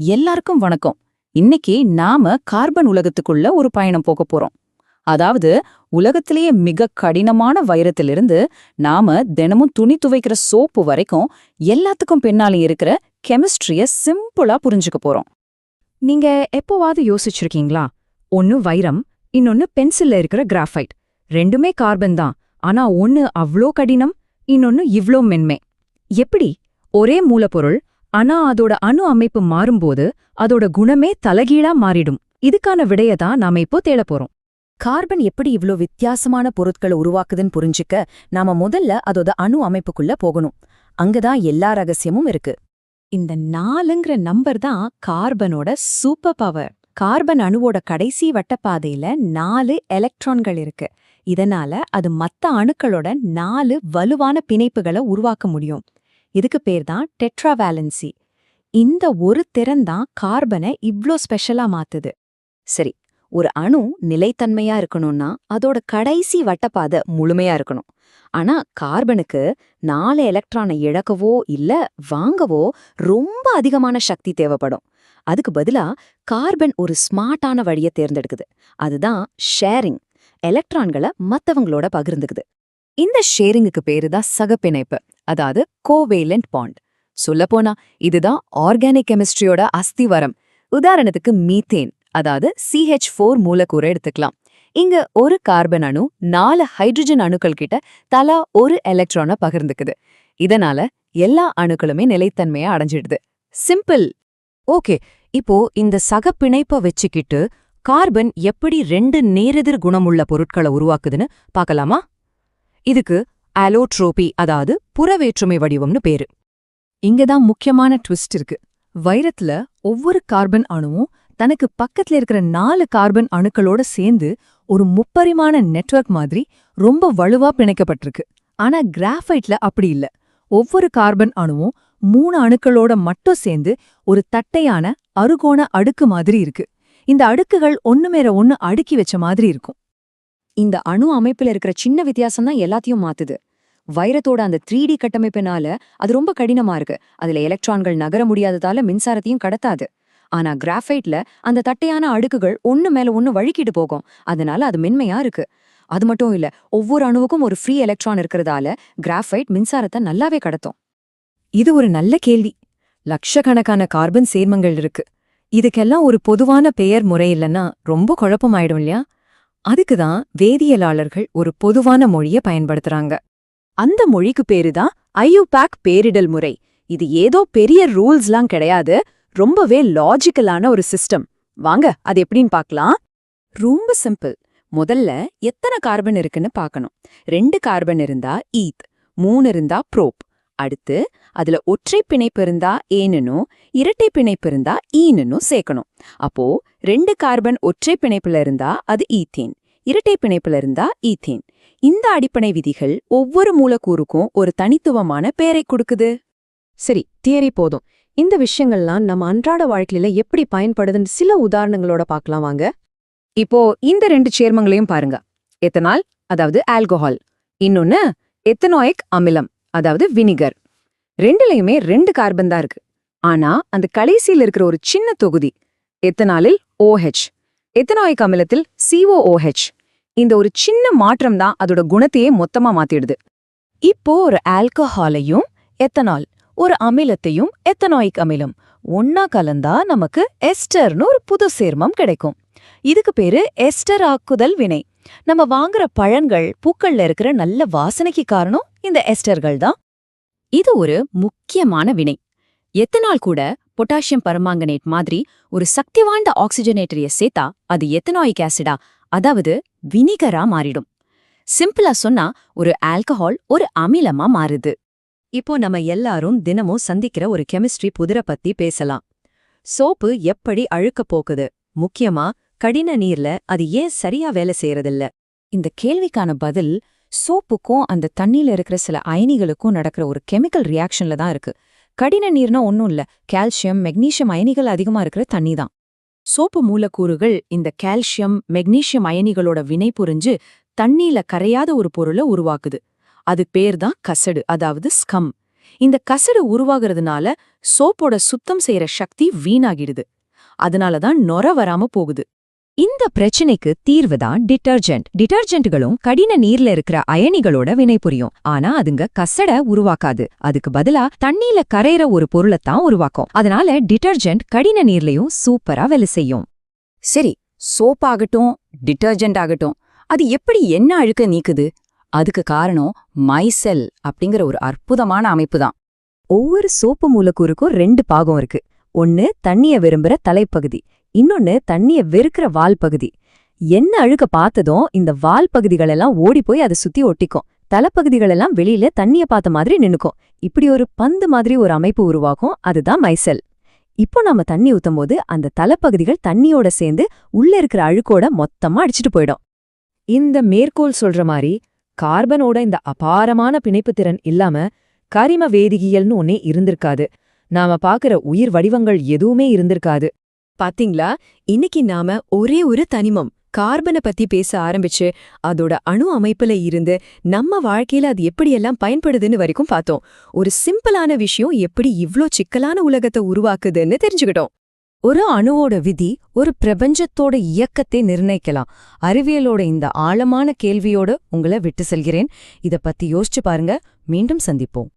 எல்லாருக்கும் வணக்கம். இன்னைக்கு நாம கார்பன் உலகத்துக்குள்ள ஒரு பயணம் போக போறோம். அதாவது உலகத்திலேயே மிக கடினமான வைரத்திலிருந்து நாம தினமும் துணி துவைக்கிற சோப்பு வரைக்கும் எல்லாத்துக்கும் பின்னாலே இருக்கிற கெமிஸ்ட்ரிய சிம்பிளா புரிஞ்சுக்க போறோம். நீங்க எப்போவாவது யோசிச்சிருக்கீங்களா? ஒன்னு வைரம், இன்னொன்னு பென்சில்ல இருக்கிற கிராஃபைட். ரெண்டுமே கார்பன் தான். ஆனா ஒன்னு அவ்ளோ கடினம், இன்னொன்னு இவ்ளோ மென்மை. எப்படி? ஒரே மூலப்பொருள், ஆனா அதோட அணு அமைப்பு மாறும்போது அதோட குணமே தலகீழா மாறிடும். இதுக்கான விடையதான் நாம இப்போ தேடப் போறோம். கார்பன் எப்படி இவ்ளோ வித்தியாசமான பொருட்களை உருவாக்குதுன்னு புரிஞ்சுக்க நாம முதல்ல அதோட அணு அமைப்புக்குள்ள போகணும். அங்கதான் எல்லா ரகசியமும் இருக்கு. இந்த 4ங்கிற நம்பர் தான் கார்பனோட சூப்பர் பவர். கார்பன் அணுவோட கடைசி வட்டப்பாதையில 4 எலக்ட்ரான்கள் இருக்கு. இதனால அது மத்த அணுக்களோட 4 வலுவான பிணைப்புகளை உருவாக்க முடியும். இதுக்கு பேர் தான் டெட்ராவேலன்சி. இந்த ஒரு திறன் தான் கார்பனை இவ்ளோ ஸ்பெஷலா மாத்துது. சரி, ஒரு அணு நிலைத்தன்மையா இருக்கணும்னா அதோட கடைசி வட்டப்பாதை முழுமையா இருக்கணும். ஆனா கார்பனுக்கு 4 எலக்ட்ரானை இழக்கவோ இல்ல வாங்கவோ ரொம்ப அதிகமான சக்தி தேவைப்படும். அதுக்கு பதிலா கார்பன் ஒரு ஸ்மார்ட்டான வழியை தேர்ந்தெடுக்குது. அதுதான் ஷேரிங். எலக்ட்ரான்களை மத்தவங்களோட பகிர்ந்துக்குது. இந்த ஷேரிங்குக்கு பேரு தான் சகப்பிணைப்பு, அதாவது கோவேலண்ட் பாண்ட். சொல்லப்போனா இதுதான் ஆர்கானிக் கெமிஸ்ட்ரியோட அஸ்திவாரம். உதாரணத்துக்கு மீத்தேன், அதாவது CH4 மூலக்கூறை எடுத்துக்கலாம். இங்க ஒரு கார்பன் அணு 4 ஹைட்ரஜன் அணுக்கள் கிட்ட தலா ஒரு எலக்ட்ரானை பகிர்ந்துக்குது. இதனால எல்லா அணுக்களுமே நிலைத்தன்மையை அடைஞ்சிடுது. சிம்பிள். ஓகே, இப்போ இந்த சகப்பிணைப்பை வச்சுக்கிட்டு கார்பன் எப்படி 2 நேரெதிர் குணமுள்ள பொருட்களை உருவாக்குதுன்னு பார்க்கலாமா? இதுக்கு அலோட்ரோபி, அதாவது புறவேற்றுமை வடிவம்னு பேரு. இங்கதான் முக்கியமான ட்விஸ்ட் இருக்கு. வைரத்துல ஒவ்வொரு கார்பன் அணுவும் தனக்கு பக்கத்துல இருக்கிற 4 கார்பன் அணுக்களோட சேர்ந்து ஒரு முப்பரிமாண நெட்வொர்க் மாதிரி ரொம்ப வலுவா பிணைக்கப்பட்டிருக்கு. ஆனா கிராஃபைட்ல அப்படி இல்ல. ஒவ்வொரு கார்பன் அணுவும் 3 அணுக்களோட மட்டும் சேர்ந்து ஒரு தட்டையான அறுகோண அடுக்கு மாதிரி இருக்கு. இந்த அடுக்குகள் ஒன்னு மேல ஒன்னு அடுக்கி வச்ச மாதிரி இருக்கும். இந்த அணு அமைப்புல இருக்கிற சின்ன வித்தியாசம் தான் எல்லாத்தையும் மாத்துது. வைரத்தோட அந்த 3D கட்டமைப்பினால அது ரொம்ப கடினமா இருக்கு. அதுல எலக்ட்ரான்கள் நகர முடியாததால மின்சாரத்தையும் கடத்தாது. ஆனா கிராஃபைட்ல அந்த தட்டையான அடுக்குகள் ஒன்னு மேல ஒன்னு வழுக்கிட்டு போகும். அதனால அது மென்மையா இருக்கு. அது மட்டும் இல்ல, ஒவ்வொரு அணுவுக்கும் ஒரு ஃப்ரீ எலக்ட்ரான் இருக்கிறதால கிராஃபைட் மின்சாரத்தை நல்லாவே கடத்தும். இது ஒரு நல்ல கேள்வி. லட்சக்கணக்கான கார்பன் சேர்மங்கள் இருக்கு. இதுக்கெல்லாம் ஒரு பொதுவான பெயர் முறை இல்லைன்னா ரொம்ப குழப்பமாயிடும் இல்லையா? அதுக்குதான் வேதியியலாளர்கள் ஒரு பொதுவான மொழிய பயன்படுத்துறாங்க. அந்த மொழிக்கு பேருதான் ஐயூபாக் பேரிடல் முறை. இது ஏதோ பெரிய ரூல்ஸ்லாம் கிடையாது, ரொம்பவே லாஜிக்கலான ஒரு சிஸ்டம். வாங்க அது எப்படின்னு பார்க்கலாம். ரொம்ப சிம்பிள். முதல்ல எத்தனை கார்பன் இருக்குன்னு பார்க்கணும். 2 கார்பன் இருந்தா ஈத், 3 இருந்தா ப்ரோப். அடுத்து அதுல ஒற்றை பிணைப்பு இருந்தா ஏனுனும் இரட்டை பிணைப்பு இருந்தா ஈனுனும் சேர்க்கணும். அப்போ 2 கார்பன் ஒற்றை பிணைப்புல இருந்தா அது ஈத்தேன், இரட்டை பிணைப்புல இருந்தா ஈத்தேன். இந்த அடிப்படை விதிகள் ஒவ்வொரு மூலக்கூறுக்கும் ஒரு தனித்துவமான பெயரை கொடுக்குது. சரி, தியரி போதும். இந்த விஷயங்கள்லாம் நம்ம அன்றாட வாழ்க்கையில எப்படி பயன்படுதுன்னு சில உதாரணங்களோட பார்க்கலாம் வாங்க. இப்போ இந்த 2 சேர்மங்களையும் பாருங்க. எத்தனால், அதாவது ஆல்கஹால், இன்னொன்னு எத்தனாயிக் அமிலம், அதாவது வினிகர். ரெண்டுலயுமே 2 கார்பன் தான் இருக்கு. ஆனா அந்த கடைசியில் இருக்கிற ஒரு சின்ன தொகுதி எத்தனாலில் OH, எத்தனாயிக் அமிலத்தில் COOH. இந்த ஒரு சின்ன மாற்றம் தான் அதோட குணத்தையே மொத்தமா மாத்திடுது. இப்போ ஒரு ஆல்கஹாலையும் எத்தனால், ஒரு அமிலத்தையும் எத்தனாயிக் அமிலம் ஒன்னா கலந்தா நமக்கு எஸ்டர்னு ஒரு புது சேர்மம் கிடைக்கும். இதுக்கு பேரு எஸ்டர் ஆக்குதல் வினை. நம்ம வாங்குற பழங்கள், பூக்கள்ல இருக்கிற நல்ல வாசனைக்கு காரணம் இந்த எஸ்டர்கள் தான். இது ஒரு முக்கியமான வினை. எத்தனால் கூட பொட்டாசியம் பரமாங்கனேட் மாதிரி ஒரு சக்தி வாய்ந்த ஆக்சிஜனேட்டரிய சேர்த்தா அது எத்தனாயிக் ஆசிடா, அதாவது வினிகரா மாறிடும். சிம்பிளா சொன்னா ஒரு ஆல்கஹால் ஒரு அமிலமா மாறுது. இப்போ நம்ம எல்லாரும் தினமும் சந்திக்கிற ஒரு கெமிஸ்ட்ரி புதிர பத்தி பேசலாம். சோப்பு எப்படி அழுக்க போக்குது, முக்கியமா கடின நீர்ல அது ஏன் சரியா வேலை செய்யறதில்ல? இந்த கேள்விக்கான பதில் சோப்புக்கும் அந்த தண்ணியில இருக்கிற சில அயனிகளுக்கும் நடக்கிற ஒரு கெமிக்கல் ரியாக்ஷன்ல தான் இருக்கு. கடின நீர்னா ஒன்னும் இல்ல, கால்சியம் மெக்னீசியம் அயனிகள் அதிகமா இருக்கிற தண்ணி தான். சோப்பு மூலக்கூறுகள் இந்த கால்சியம் மெக்னீசியம் அயனிகளோட வினை புரிஞ்சு தண்ணியில கரையாத ஒரு பொருளை உருவாக்குது. அது பேர் தான் கசடு, அதாவது ஸ்கம். இந்த கசடு உருவாகிறதுனால சோப்போட சுத்தம் செய்யற சக்தி வீணாகிடுது. அதனால தான் நொர வராம போகுது. இந்த பிரச்சனைக்கு தீர்வுதான் டிட்டர்ஜென்ட். டிட்டர்ஜென்ட்களும் கடின நீர்ல இருக்கிற அயனிகளோட வினைபுரியும். ஆனா அதுங்க கசட உருவாக்காது. அதுக்கு பதிலா தண்ணியில கரையிற ஒரு பொருளைத்தான் உருவாக்கும். அதனால டிட்டர்ஜென்ட் கடின நீர்லயும் சூப்பரா வேலை செய்யும். சரி, சோப் ஆகட்டும், டிட்டர்ஜென்ட் ஆகட்டும், அது எப்படி என்ன அழுக்க நீக்குது? அதுக்கு காரணம் மைசெல் அப்படிங்கிற ஒரு அற்புதமான அமைப்பு தான். ஒவ்வொரு சோப்பு மூலக்கூறுக்கும் 2 பாகம் இருக்கு. ஒன்னு தண்ணிய விரும்புற தலைப்பகுதி, இன்னொன்னு தண்ணிய வெறுக்கிற வால் பகுதி. என்ன அழுக்க பார்த்ததும் இந்த வால் பகுதிகளெல்லாம் ஓடிப்போய் அதை சுத்தி ஒட்டிக்கும். தலைப்பகுதிகளெல்லாம் வெளியில தண்ணிய பார்த்த மாதிரி நின்னுக்கும். இப்படி ஒரு பந்து மாதிரி ஒரு அமைப்பு உருவாகும். அதுதான் மைசெல். இப்போ நாம தண்ணி ஊத்தும் போது அந்த தலைப்பகுதிகள் தண்ணியோட சேர்ந்து உள்ள இருக்கிற அழுக்கோட மொத்தமா அடிச்சிட்டு போயிடும். இந்த மேற்கோள் சொல்ற மாதிரி கார்பனோட இந்த அபாரமான பிணைப்புத்திறன் இல்லாம கரிம வேதியியல்னு ஒன்னே இருந்திருக்காது. நாம பாக்குற உயிர் வடிவங்கள் எதுவுமே இருந்திருக்காது. பாத்தீங்களா, இன்னைக்கு நாம ஒரே ஒரு தனிமம் கார்பனை பத்தி பேச ஆரம்பிச்சு அதோட அணு அமைப்புல இருந்து நம்ம வாழ்க்கையில அது எப்படியெல்லாம் பயன்படுதுன்னு வரைக்கும் பார்த்தோம். ஒரு சிம்பிளான விஷயம் எப்படி இவ்ளோ சிக்கலான உலகத்தை உருவாக்குதுன்னு தெரிஞ்சுக்கிட்டோம். ஒரு அணுவோட விதி ஒரு பிரபஞ்சத்தோட இயக்கத்தை நிர்ணயிக்கலாம். அறிவியலோட இந்த ஆழமான கேள்வியோட உங்களை விட்டு செல்கிறேன். இத பத்தி யோசிச்சு பாருங்க. மீண்டும் சந்திப்போம்.